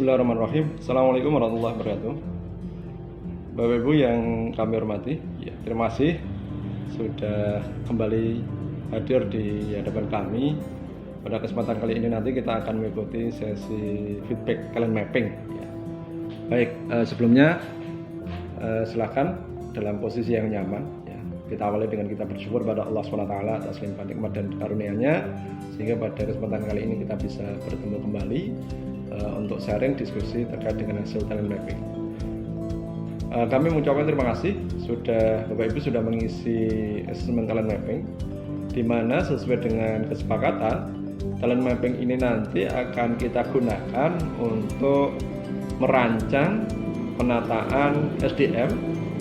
Bismillahirrahmanirrahim. Assalamualaikum warahmatullahi wabarakatuh. Bapak Ibu yang kami hormati, ya, terima kasih sudah kembali hadir di hadapan kami. Pada kesempatan kali ini nanti kita akan mengikuti sesi feedback talent mapping. Ya. Baik, sebelumnya silakan dalam posisi yang nyaman. Ya. Kita awali dengan kita bersyukur pada Allah SWT atas limpahan nikmat dan karunia-Nya, sehingga pada kesempatan kali ini kita bisa bertemu kembali untuk sharing diskusi terkait dengan hasil talent mapping. Kami mengucapkan terima kasih Bapak Ibu sudah mengisi asesmen talent mapping, di mana sesuai dengan kesepakatan talent mapping ini nanti akan kita gunakan untuk merancang penataan SDM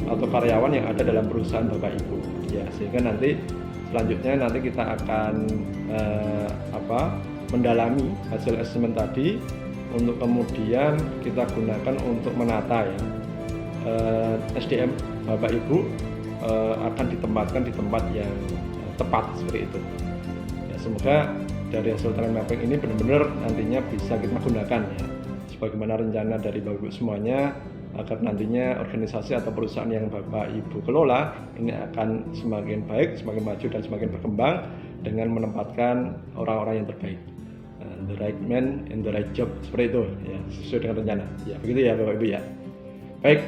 atau karyawan yang ada dalam perusahaan Bapak Ibu. Ya, sehingga selanjutnya kita akan mendalami hasil asesmen tadi untuk kemudian kita gunakan untuk menata SDM Bapak Ibu akan ditempatkan di tempat yang tepat seperti itu. Ya, semoga dari hasil talent mapping ini benar-benar nantinya bisa kita gunakan ya, sebagaimana rencana dari Bapak Ibu semuanya, agar nantinya organisasi atau perusahaan yang Bapak Ibu kelola ini akan semakin baik, semakin maju dan semakin berkembang dengan menempatkan orang-orang yang terbaik. The right man in the right job, seperti itu ya, sesuai dengan rencana ya, begitu ya Bapak Ibu ya. Baik,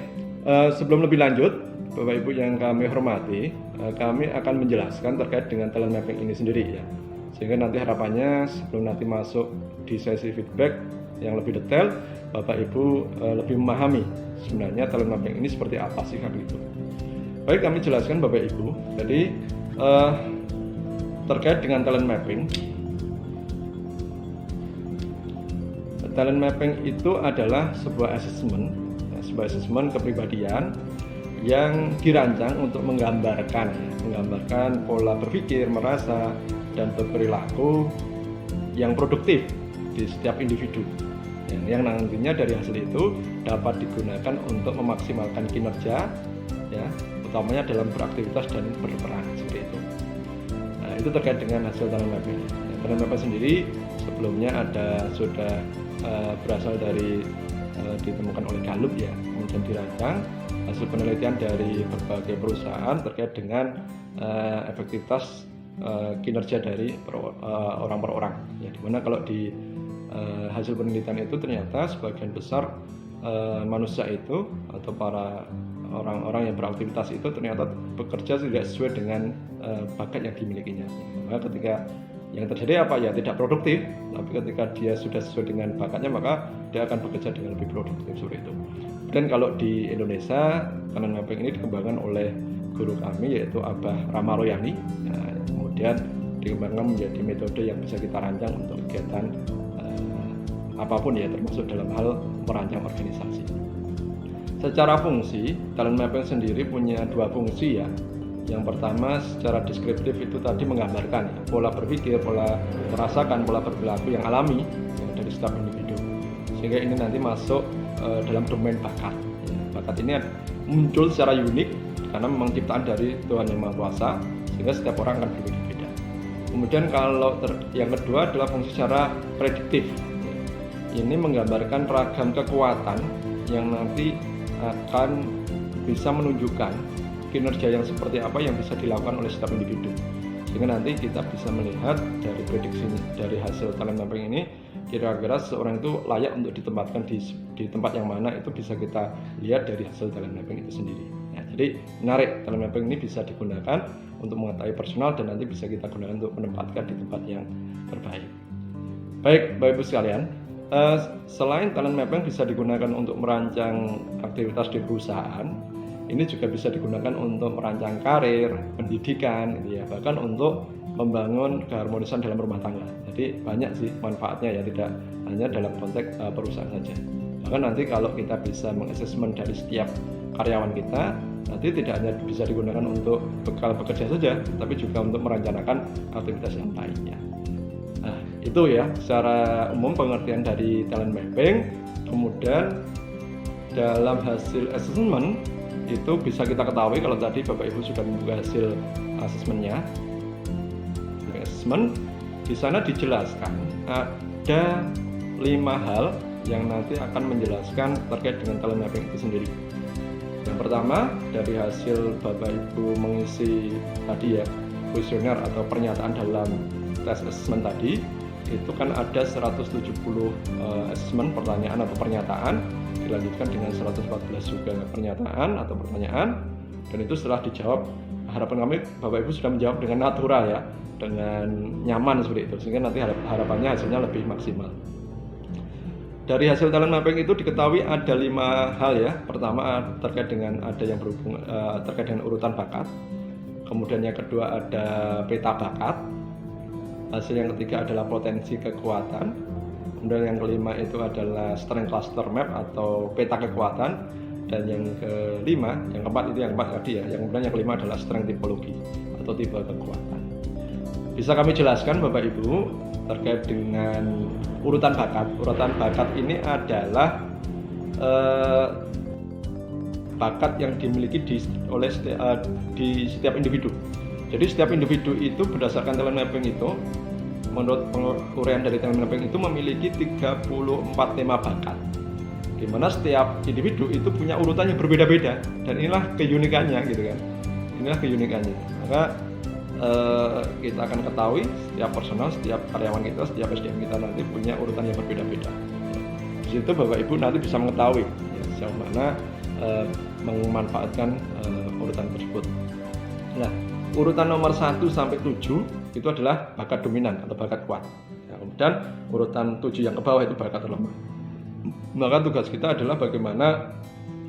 sebelum lebih lanjut Bapak Ibu yang kami hormati, kami akan menjelaskan terkait dengan talent mapping ini sendiri ya, sehingga nanti harapannya sebelum nanti masuk di sesi feedback yang lebih detail, Bapak Ibu lebih memahami sebenarnya talent mapping ini seperti apa sih kan gitu. Baik, kami jelaskan Bapak Ibu. Jadi terkait dengan talent mapping, talent mapping itu adalah sebuah asesmen kepribadian yang dirancang untuk menggambarkan pola berpikir, merasa, dan berperilaku yang produktif di setiap individu. Yang nantinya dari hasil itu dapat digunakan untuk memaksimalkan kinerja, ya, utamanya dalam beraktivitas dan berperan seperti itu. Nah, itu terkait dengan hasil talent mapping. Talent mapping sendiri sebelumnya sudah berasal dari ditemukan oleh Gallup ya, kemudian dirancang hasil penelitian dari berbagai perusahaan terkait dengan efektivitas kinerja dari orang per orang ya, dimana kalau di hasil penelitian itu ternyata sebagian besar manusia itu atau para orang-orang yang beraktivitas itu ternyata bekerja tidak sesuai dengan bakat yang dimilikinya. Maka ketika yang terjadi tidak produktif, tapi ketika dia sudah sesuai dengan bakatnya maka dia akan bekerja dengan lebih produktif seperti itu. Dan kalau di Indonesia talent mapping ini dikembangkan oleh guru kami yaitu Abah Rama Royani. Nah, kemudian dikembangkan menjadi metode yang bisa kita rancang untuk kegiatan apapun ya, termasuk dalam hal merancang organisasi. Secara fungsi, talent mapping sendiri punya dua fungsi ya. Yang pertama secara deskriptif itu tadi menggambarkan ya, pola berpikir, pola merasakan, pola berperilaku yang alami ya, dari setiap individu. Sehingga ini nanti masuk dalam domain bakat. Ya, bakat ini muncul secara unik karena memang ciptaan dari Tuhan Yang Maha Kuasa, sehingga setiap orang akan berbeda-beda. Kemudian kalau yang kedua adalah fungsi secara prediktif. Ya, ini menggambarkan ragam kekuatan yang nanti akan bisa menunjukkan kinerja yang seperti apa yang bisa dilakukan oleh setiap individu, sehingga nanti kita bisa melihat dari prediksi dari hasil talent mapping ini kira-kira seseorang itu layak untuk ditempatkan di tempat yang mana, itu bisa kita lihat dari hasil talent mapping itu sendiri ya. Jadi menarik, talent mapping ini bisa digunakan untuk mengetahui personal dan nanti bisa kita gunakan untuk menempatkan di tempat yang terbaik. Baik Bapak Ibu sekalian, selain talent mapping bisa digunakan untuk merancang aktivitas di perusahaan, ini juga bisa digunakan untuk merancang karir, pendidikan, gitu ya, bahkan untuk membangun keharmonisan dalam rumah tangga. Jadi banyak sih manfaatnya ya, tidak hanya dalam konteks perusahaan saja. Bahkan nanti kalau kita bisa mengasesmen dari setiap karyawan kita, nanti tidak hanya bisa digunakan untuk bekal bekerja saja, tapi juga untuk merencanakan aktivitas yang lainnya. Nah, itu ya secara umum pengertian dari talent mapping. Kemudian dalam hasil assessment itu bisa kita ketahui kalau tadi Bapak Ibu sudah membuka hasil asesmennya. Assessment di sana dijelaskan ada 5 hal yang nanti akan menjelaskan terkait dengan talent mapping itu sendiri. Yang pertama, dari hasil Bapak Ibu mengisi tadi ya, kuesioner atau pernyataan dalam tes assessment tadi, itu kan ada 170 assessment pertanyaan atau pernyataan, dilanjutkan dengan 114 juga pernyataan atau pertanyaan, dan itu setelah dijawab, harapan kami Bapak Ibu sudah menjawab dengan natural ya, dengan nyaman seperti itu, sehingga nanti harapannya hasilnya lebih maksimal. Dari hasil talent mapping itu diketahui ada 5 hal ya. Pertama terkait dengan ada yang berhubungan terkait dengan urutan bakat. Kemudian yang kedua ada peta bakat. Hasil yang ketiga adalah potensi kekuatan. Kemudian yang kelima itu adalah strength cluster map atau peta kekuatan. Dan yang kelima, yang keempat itu yang keempat tadi ya. Yang kemudian yang kelima adalah strength typology atau tipe kekuatan. Bisa kami jelaskan Bapak Ibu terkait dengan urutan bakat. Urutan bakat ini adalah bakat yang dimiliki oleh di setiap individu. Jadi setiap individu itu berdasarkan talent mapping itu, menurut penguraian dari talent mapping itu memiliki 34 tema bakat. Di mana setiap individu itu punya urutan yang berbeda-beda, dan inilah keunikannya gitu kan. Inilah keunikannya. Maka kita akan ketahui setiap personal, setiap karyawan kita, setiap SDM kita nanti punya urutan yang berbeda-beda. Di situ Bapak Ibu nanti bisa mengetahui ya, sejauh mana memanfaatkan urutan tersebut. Nah, urutan nomor 1 sampai 7 itu adalah bakat dominan atau bakat kuat. Ya, kemudian urutan 7 yang ke bawah itu bakat terlemah. Maka tugas kita adalah bagaimana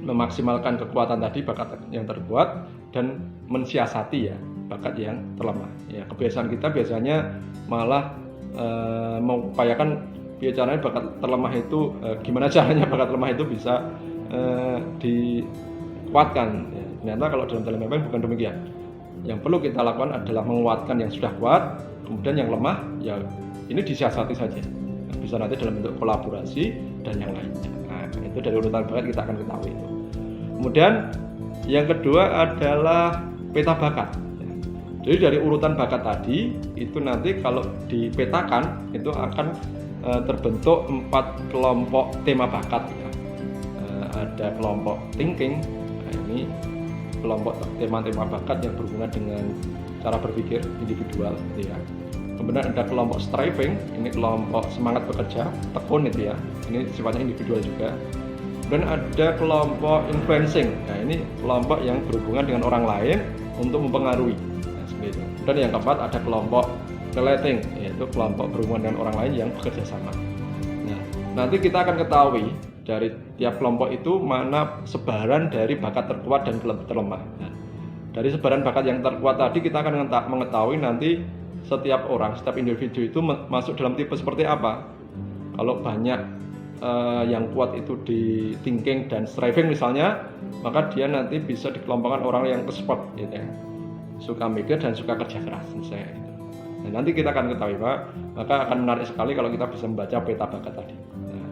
memaksimalkan kekuatan tadi, bakat yang terkuat, dan mensiasati ya bakat yang terlemah. Ya, kebiasaan kita biasanya malah mengupayakan bicaranya bakat terlemah itu gimana caranya bakat lemah itu bisa dikuatkan. Ya, ternyata kalau dalam talent mapping bukan demikian. Yang perlu kita lakukan adalah menguatkan yang sudah kuat, kemudian yang lemah ya ini disiasati saja. Bisa nanti dalam bentuk kolaborasi dan yang lainnya. Nah, itu dari urutan bakat kita akan ketahui itu. Kemudian yang kedua adalah peta bakat. Jadi dari urutan bakat tadi itu nanti kalau dipetakan itu akan terbentuk 4 kelompok tema bakat ya. Ada kelompok thinking, nah ini kelompok tema-tema bakat yang berhubungan dengan cara berpikir individual gitu ya. Kemudian ada kelompok striving, ini kelompok semangat bekerja, tekun itu ya. Ini sifatnya individual juga. Kemudian ada kelompok influencing, nah ini kelompok yang berhubungan dengan orang lain untuk mempengaruhi. Dan yang keempat ada kelompok relating, yaitu kelompok berhubungan dengan orang lain yang bekerja sama. Nah, nanti kita akan ketahui dari tiap kelompok itu mana sebaran dari bakat terkuat dan terlemah. Nah, dari sebaran bakat yang terkuat tadi kita akan mengetahui nanti setiap orang, setiap individu itu masuk dalam tipe seperti apa. Kalau banyak yang kuat itu di thinking dan striving misalnya, maka dia nanti bisa dikelompokkan orang yang expert gitu ya. Suka mikir dan suka kerja keras misalnya itu. Nah, nanti kita akan ketahui Pak, maka akan menarik sekali kalau kita bisa membaca peta bakat tadi. Nah,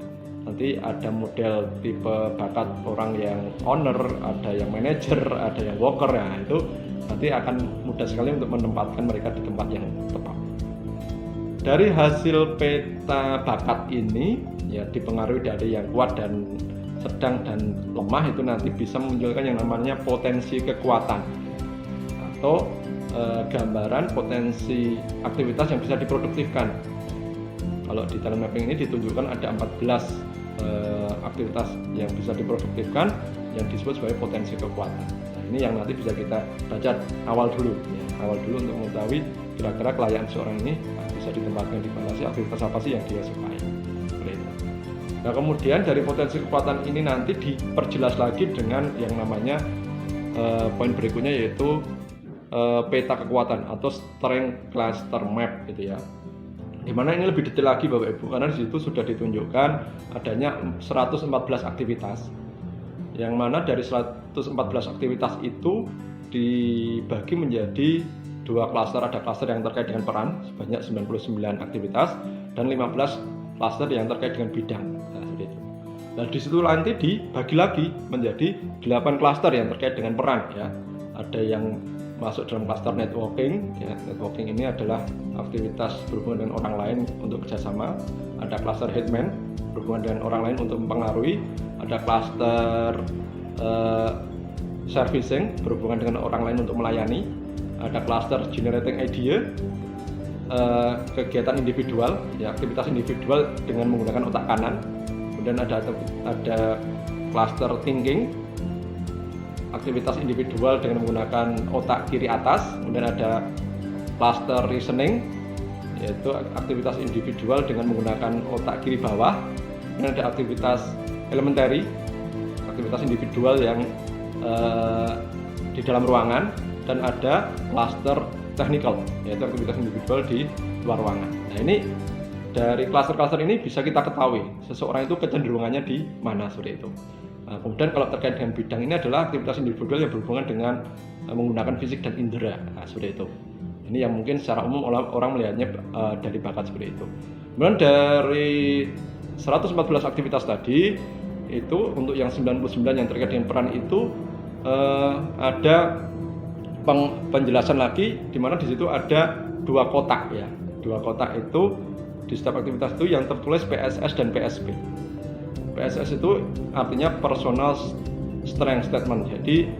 nanti ada model tipe bakat orang yang owner, ada yang manager, ada yang worker ya, itu nanti akan mudah sekali untuk menempatkan mereka di tempat yang tepat. Dari hasil peta bakat ini ya dipengaruhi dari yang kuat dan sedang dan lemah itu nanti bisa memunculkan yang namanya potensi kekuatan atau gambaran potensi aktivitas yang bisa diproduktifkan. Kalau di talent mapping ini ditunjukkan ada 14 aktivitas yang bisa diproduktifkan yang disebut sebagai potensi kekuatan. Nah, ini yang nanti bisa kita baca awal dulu untuk mengetahui kira-kira kelayakan seorang ini bisa ditempatkan di mana sih, aktivitas apa sih yang dia sukai. Nah, kemudian dari potensi kekuatan ini nanti diperjelas lagi dengan yang namanya poin berikutnya, yaitu peta kekuatan atau strength cluster map gitu ya. Dimana ini lebih detail lagi Bapak Ibu, karena di situ sudah ditunjukkan adanya 114 aktivitas, yang mana dari 114 aktivitas itu dibagi menjadi 2 klaster. Ada klaster yang terkait dengan peran sebanyak 99 aktivitas dan 15 klaster yang terkait dengan bidang. Nah, seperti itu. Nah, di situ nanti dibagi lagi menjadi 8 klaster yang terkait dengan peran ya. Ada yang masuk dalam klaster networking. Ya, networking ini adalah aktivitas berhubungan dengan orang lain untuk kerjasama. Ada klaster hitman, berhubungan dengan orang lain untuk mempengaruhi. Ada klaster servicing, berhubungan dengan orang lain untuk melayani. Ada klaster generating idea, kegiatan individual, ya, aktivitas individual dengan menggunakan otak kanan. Kemudian ada klaster thinking, aktivitas individual dengan menggunakan otak kiri atas. Kemudian ada cluster reasoning, yaitu aktivitas individual dengan menggunakan otak kiri bawah. Kemudian ada aktivitas elementary, aktivitas individual yang di dalam ruangan. Dan ada cluster technical, yaitu aktivitas individual di luar ruangan. Nah, ini dari cluster-cluster ini bisa kita ketahui seseorang itu kecenderungannya di mana seperti itu. Nah, kemudian kalau terkait dengan bidang ini adalah aktivitas individual yang berhubungan dengan menggunakan fisik dan indera, nah, seperti itu. Ini yang mungkin secara umum orang melihatnya dari bakat seperti itu. Kemudian dari 114 aktivitas tadi itu untuk yang 99 yang terkait dengan peran itu ada penjelasan lagi, di mana di situ ada 2 kotak, ya. 2 kotak itu di setiap aktivitas itu yang tertulis PSS dan PSP. PSS itu artinya personal strength statement. Jadi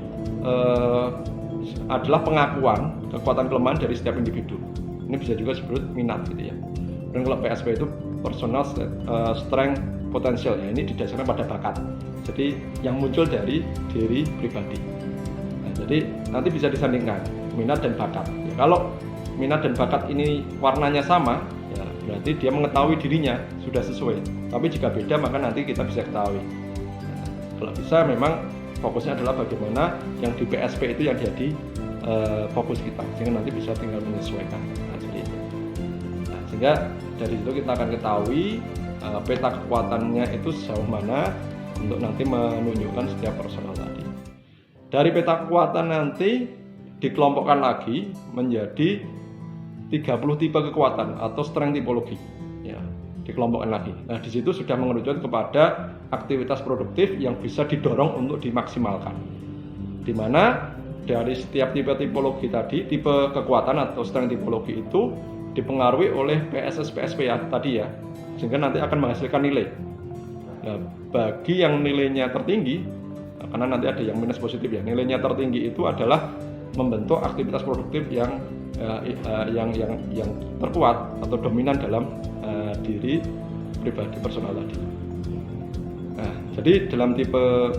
adalah pengakuan kekuatan kelemahan dari setiap individu. Ini bisa juga disebut minat gitu ya. Dan kalau PSP itu personal strength potential, ya, ini didasarkan pada bakat. Jadi yang muncul dari diri pribadi. Jadi nanti bisa disandingkan minat dan bakat. Ya, kalau minat dan bakat ini warnanya sama, ya, berarti dia mengetahui dirinya sudah sesuai. Tapi jika beda, maka nanti kita bisa ketahui. Nah, kalau bisa memang fokusnya adalah bagaimana yang di PSP itu yang jadi fokus kita, sehingga nanti bisa tinggal menyesuaikan. Nah, seperti itu. Nah, sehingga dari situ kita akan ketahui peta kekuatannya itu sejauh mana untuk nanti menunjukkan setiap personal tadi. Dari peta kekuatan nanti dikelompokkan lagi menjadi 30 tipe kekuatan atau strength typology, ya, dikelompokkan lagi. Nah, di situ sudah mengerucut kepada aktivitas produktif yang bisa didorong untuk dimaksimalkan. Di mana dari setiap tipe tipologi tadi, tipe kekuatan atau strength typology itu dipengaruhi oleh PSS PSP ya tadi ya, sehingga nanti akan menghasilkan nilai. Nah, bagi yang nilainya tertinggi, karena nanti ada yang minus positif ya, nilainya tertinggi itu adalah membentuk aktivitas produktif yang terkuat atau dominan dalam diri pribadi personal tadi. Nah, jadi dalam tipe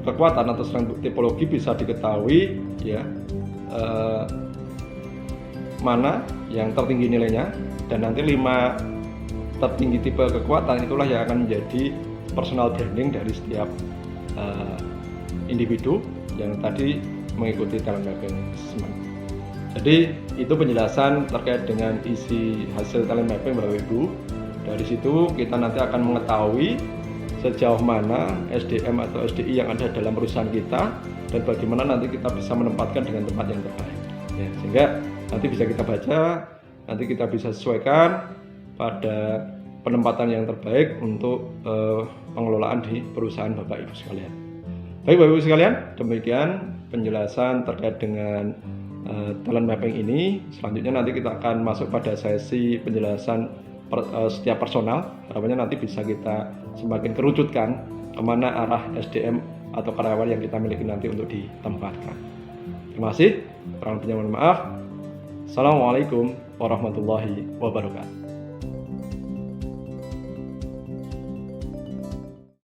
kekuatan atau strength tipologi bisa diketahui ya mana yang tertinggi nilainya, dan nanti 5 tertinggi tipe kekuatan itulah yang akan menjadi personal branding dari setiap individu yang tadi mengikuti talent mapping assessment. Jadi itu penjelasan terkait dengan isi hasil talent mapping Bapak Ibu. Dari situ kita nanti akan mengetahui sejauh mana SDM atau SDI yang ada dalam perusahaan kita dan bagaimana nanti kita bisa menempatkan dengan tempat yang terbaik. Ya, sehingga nanti bisa kita baca, nanti kita bisa sesuaikan pada penempatan yang terbaik untuk pengelolaan di perusahaan Bapak Ibu sekalian. Baik Bapak Ibu sekalian, demikian penjelasan terkait dengan talent mapping ini. Selanjutnya nanti kita akan masuk pada sesi penjelasan setiap personal. Harapannya nanti bisa kita semakin kerucutkan kemana arah SDM atau karyawan yang kita miliki nanti untuk ditempatkan. Terima kasih. Kurang lebihnya mohon maaf. Assalamualaikum warahmatullahi wabarakatuh.